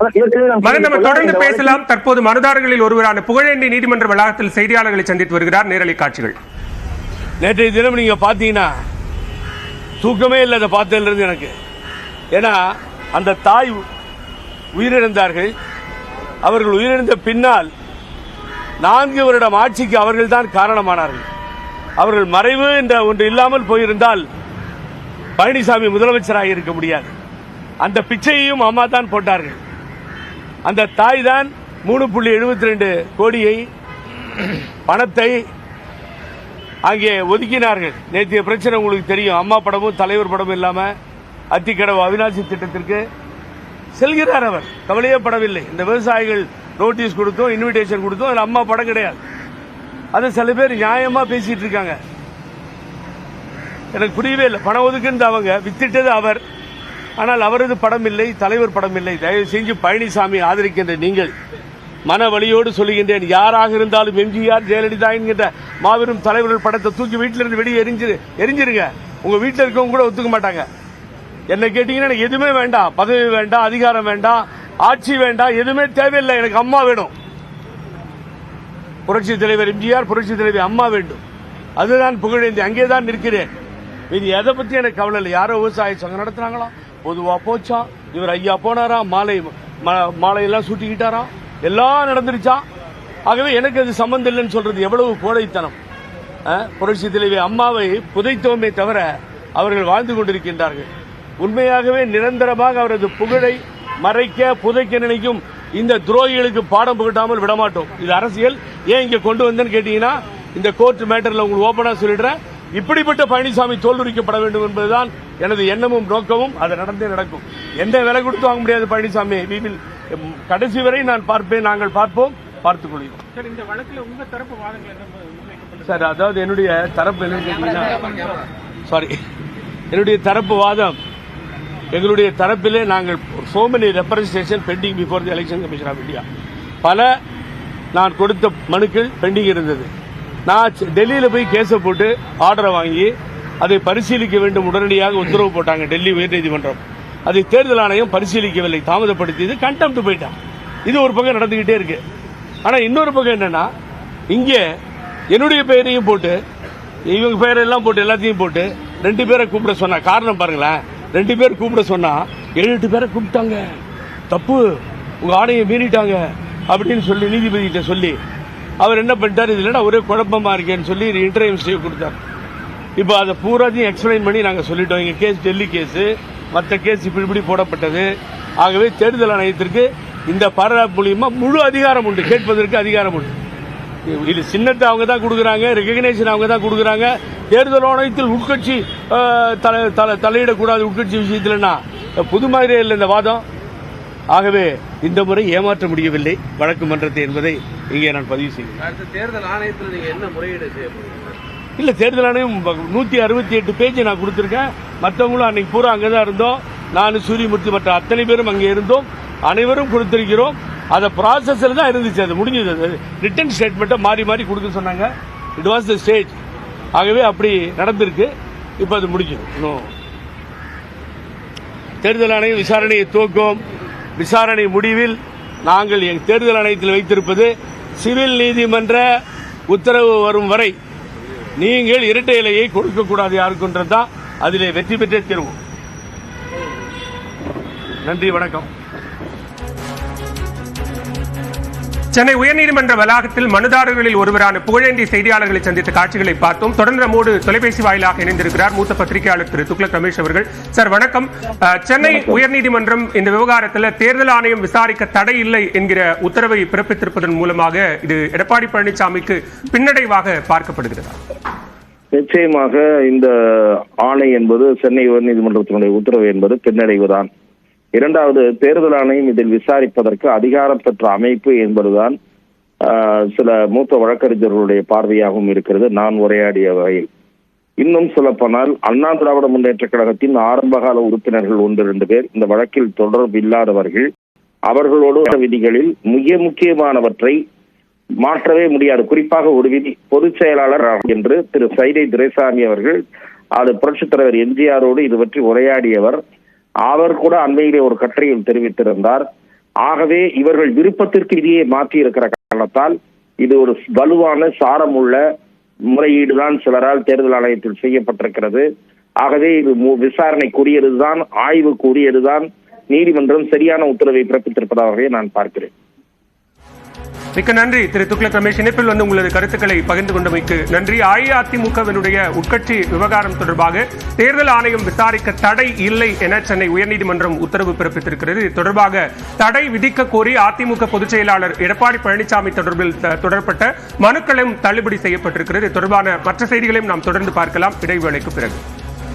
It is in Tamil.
நம்ம தொடர்ந்து பேசலாம். தற்போது மனுதாரர்களில் ஒருவரான புகழேந்தி நீதிமன்ற வளாகத்தில் செய்தியாளர்களை சந்தித்து வருகிறார். நேரலை காட்சிகள். நேற்றைய தினம் நீங்க பாத்தீங்கன்னா தூக்கமே இல்லை அதை பார்த்ததிலிருந்து எனக்கு. ஏன்னா அந்த தாய் உயிரிழந்தார்கள். அவர்கள் உயிரிழந்த பின்னால் 4 வருடம் ஆட்சிக்கு அவர்கள் தான் காரணமானார்கள். அவர்கள் மறைவு என்ற ஒன்று இல்லாமல் போயிருந்தால் பழனிசாமி முதலமைச்சராக இருக்க முடியாது. அந்த பிச்சையையும் அம்மா தான் போட்டார்கள். அந்த தாய் தான் 3.72 கோடியை பணத்தை அங்கே ஒதுக்கினார்கள். நேற்றைய பிரச்சனை உங்களுக்கு தெரியும். அம்மா படமும் தலைவர் படமும் இல்லாம அத்திக்கடவு அவிநாசி திட்டத்திற்கு செல்கிறார். அவர் கவலையே படவில்லை. இந்த விவசாயிகள் நோட்டீஸ் கொடுத்தோம், இன்விடேஷன் கொடுத்தோம், அதில் அம்மா படம் கிடையாது. அது சில பேர் நியாயமா பேசிட்டு இருக்காங்க. எனக்கு புரியவே இல்லை. பணம் ஒதுக்குன்னு அவங்க வித்திட்டது அவர். ஆனால் அவரது படம் இல்லை, தலைவர் படம் இல்லை. தயவு செஞ்சு பழனிசாமி ஆதரிக்கின்ற நீங்கள் மன வலியோடு சொல்லுகின்றேன், யாராக இருந்தாலும் எம்ஜிஆர் ஜெயலலிதா என்கின்ற மாபெரும் தலைவர்கள் படத்தை தூக்கி வீட்டிலிருந்து வெளியே எரிஞ்சிருங்க. உங்க வீட்டில் இருக்கவங்க கூட ஒத்துக்க மாட்டாங்க. என்ன கேட்டீங்கன்னா எனக்கு எதுவுமே வேண்டாம், பதவி வேண்டாம், அதிகாரம் வேண்டாம், ஆட்சி வேண்டாம், எதுவுமே தேவையில்லை, எனக்கு அம்மா வேணும். புரட்சி தலைவர் எம்ஜிஆர், புரட்சி தலைவர் அம்மா வேண்டும். அதுதான் புகழேந்தி. அங்கேதான் நிற்கிறேன். இது எதை பத்தி எனக்கு கவலை இல்லை. யாரோ விவசாய சங்கம் நடத்துறாங்களா, பொதுவா போச்சா, இவர் ஐயா போனாரா, மாலையெல்லாம் சூட்டிக்கிட்டாரா, எல்லாம் நடந்துருச்சா. ஆகவே எனக்கு அது சம்பந்தம் இல்லைன்னு சொல்றது எவ்வளவு கோழைத்தனம். புரட்சி தலைவி அம்மாவை புதைத்தோமே தவிர அவர்கள் வாழ்ந்து கொண்டிருக்கின்றார்கள். உண்மையாகவே நிரந்தரமாக அவரது புகழை மறைக்க புதைக்க நினைக்கும் இந்த துரோகிகளுக்கு பாடம் புகட்டாமல் விடமாட்டோம். இது அரசியல். ஏன் இங்க கொண்டு வந்தேன்னு கேட்டீங்கன்னா, இந்த கோர்ட் மேட்டர்ல உங்களுக்கு ஓபனா சொல்லிடுறேன், இப்படிப்பட்ட பழனிசாமி தோல்விக்கப்பட வேண்டும் என்பதுதான் எனது எண்ணமும் நோக்கமும். அது நடந்தே நடக்கும். எந்த விலை கொடுத்து வாங்க முடியாது பழனிசாமி. கடைசி வரை நான் பார்ப்பேன், நாங்கள் பார்ப்போம், பார்த்துக் கொள்கிறோம். இந்த வழக்கில் உங்க தரப்பு வாதங்கள் சார், அதாவது என்னுடைய தரப்பு என்னுடைய தரப்பு வாதம், எங்களுடைய தரப்பிலே நாங்கள் so many representation pending before the election commission of India. பல நான் கொடுத்த மனுக்கள் பெண்டிங் இருந்தது. நான் டெல்லியில் போய் கேஸை போட்டு ஆர்டரை வாங்கி அதை பரிசீலிக்க வேண்டும் உடனடியாக உத்தரவு போட்டாங்க டெல்லி உயர்நீதிமன்றம். அதை தேர்தல் ஆணையம் பரிசீலிக்கவில்லை, தாமதப்படுத்தியது, கண்டெம்ட் போயிட்டான். இது ஒரு பக்கம் நடந்துகிட்டே இருக்கு. ஆனா இன்னொரு பக்கம் என்னன்னா, இங்கே என்னுடைய பெயரையும் போட்டு இவங்க பெயரெல்லாம் போட்டு எல்லாத்தையும் போட்டு 2 பேரை கூப்பிட சொன்னா. காரணம் பாருங்களேன், 2 பேர் கூப்பிட சொன்னா 7-8 பேரை கூப்பிட்டாங்க. தப்பு, உங்க ஆணையை மீறிட்டாங்க அப்படின்னு சொல்லி நீதிபதி கிட்ட சொல்லி அவர் என்ன பண்ணிட்டார், இதுல ஒரே குழப்பமா இருக்கேன்னு சொல்லி இன்டர்வியூ ஸ்டே கொடுத்தார். இப்போ அதை பூராத்தையும் எக்ஸ்பிளைன் பண்ணி நாங்கள் சொல்லிட்டோம். எங்க கேஸ் டெல்லி கேஸ், மற்ற கேஸ் இப்படி போடப்பட்டது. ஆகவே தேர்தல் ஆணையத்திற்கு இந்த பாராட்டு மூலியமா முழு அதிகாரம் உண்டு, கேட்பதற்கு அதிகாரம் உண்டு. இது சின்னத்தை அவங்க தான் கொடுக்குறாங்க, ரெகக்னேஷன் அவங்க தான் கொடுக்குறாங்க. தேர்தல் ஆணையத்தில் உட்கட்சி தலையிடக்கூடாது உட்கட்சி விஷயத்தில்னா புது மாதிரியே இல்லை இந்த வாதம். ஆகவே இந்த முறை ஏமாற்ற முடியவில்லை வழக்கு மன்றத்தை என்பதை இங்கே நான் பதிவு செய்கிறேன். தேர்தல் ஆணையத்தில் நீங்க என்ன முறையீடு செய்ய போறீங்க? இல்ல, தேர்தல் ஆணையம் 168 பேஜ் நான் கொடுத்திருக்கேன். மற்றவங்களும் அன்னைக்கு பூரா அங்கதான் இருந்தோம். நான் சூரியமூர்த்தி மற்ற அத்தனை பேரும் அங்கே இருந்தோம். அனைவரும் கொடுத்திருக்கிறோம். அத ப்ராசஸ்ல தான் இருந்துச்சு. அது முடிஞ்சது. ரிட்டன் ஸ்டேட்மெண்ட்டை மாறி மாறி கொடுக்க சொன்னாங்க. It was the stage. ஆகவே அப்படி நடந்திருக்கு. இப்ப அது முடிஞ்சிடும். தேர்தல் ஆணையம் விசாரணையை துவக்கும். விசாரணை முடிவில் நாங்கள் தேர்தல் ஆணையத்தில் வைத்திருப்பது சிவில் நீதிமன்ற உத்தரவு வரும் வரை நீங்கள் இரட்டை இலையை கொடுக்கக்கூடாது யாருக்குன்றதுதான். அதிலே வெற்றி பெற்றே தீர்வோம். நன்றி, வணக்கம். சென்னை உயர்நீதிமன்ற வளாகத்தில் மனுதாரர்களில் ஒருவரான புகழேந்தி செய்தியாளர்களை சந்தித்த காட்சிகளை பார்த்தோம். தொடர்ந்து நம்மோடு தொலைபேசி வாயிலாக இணைந்திருக்கிறார் மூத்த பத்திரிகையாளர் திரு துக்ளக் ரமேஷ் அவர்கள். சார் வணக்கம். சென்னை உயர்நீதிமன்றம் இந்த விவகாரத்தில் தேர்தல் ஆணையம் விசாரிக்க தடை இல்லை என்கிற உத்தரவை பிறப்பித்திருப்பதன் மூலமாக இது எடப்பாடி பழனிசாமிக்கு பின்னடைவாக பார்க்கப்படுகிறதா? நிச்சயமாக இந்த ஆணை என்பது, சென்னை உயர்நீதிமன்றத்தினுடைய உத்தரவு என்பது பின்னடைவுதான். இரண்டாவது, தேர்தல் ஆணையம் இதில் விசாரிப்பதற்கு அதிகாரம் பெற்ற அமைப்பு என்பதுதான் சில மூத்த வழக்கறிஞர்களுடைய பார்வையாகவும் இருக்கிறது. நான் உரையாடிய வகையில் இன்னும் சொல்லப்போனால், அண்ணா திராவிட முன்னேற்ற கழகத்தின் ஆரம்பகால உறுப்பினர்கள் 1-2 பேர் இந்த வழக்கில் தொடர்பு இல்லாதவர்கள். அவர்களோடு விதிகளில் மிக முக்கியமானவற்றை மாற்றவே முடியாது. குறிப்பாக ஒரு விதி, பொதுச் செயலாளர் என்று திரு சைதை துரைசாமி அவர்கள், அது புரட்சித் தலைவர் எம்ஜிஆரோடு இது பற்றி உரையாடியவர். அவர் கூட அண்மையிலே ஒரு கட்டுரையில் தெரிவித்திருந்தார், ஆகவே இவர்கள் விருப்பத்திற்கு இதையே மாற்றி இருக்கிற காரணத்தால் இது ஒரு வலுவான சாரமுள்ள முறையீடுதான் சிலரால் தேர்தல் ஆணையத்தில் செய்யப்பட்டிருக்கிறது. ஆகவே இது விசாரணைக்குரியதுதான், ஆய்வுக்குரியதுதான். நீதிமன்றம் சரியான உத்தரவை பிறப்பித்திருப்பதாகவே நான் பார்க்கிறேன். மிக்க நன்றி திரு துக்ளக் ரமேஷ். இணைப்பில் வந்து உங்களது கருத்துக்களை பகிர்ந்து கொண்டமைக்கு நன்றி. அஇஅதிமுகவினுடைய உட்கட்சி விவகாரம் தொடர்பாக தேர்தல் ஆணையம் விசாரிக்க தடை இல்லை என சென்னை உயர்நீதிமன்றம் உத்தரவு பிறப்பித்திருக்கிறது. இது தொடர்பாக தடை விதிக்க கோரி அதிமுக பொதுச் செயலாளர் எடப்பாடி பழனிசாமி தொடர்பில் தொடரப்பட்ட மனுக்களும் தள்ளுபடி செய்யப்பட்டிருக்கிறது. இது தொடர்பான மற்ற செய்திகளையும் நாம் தொடர்ந்து பார்க்கலாம் இடைவேளைக்கு பிறகு.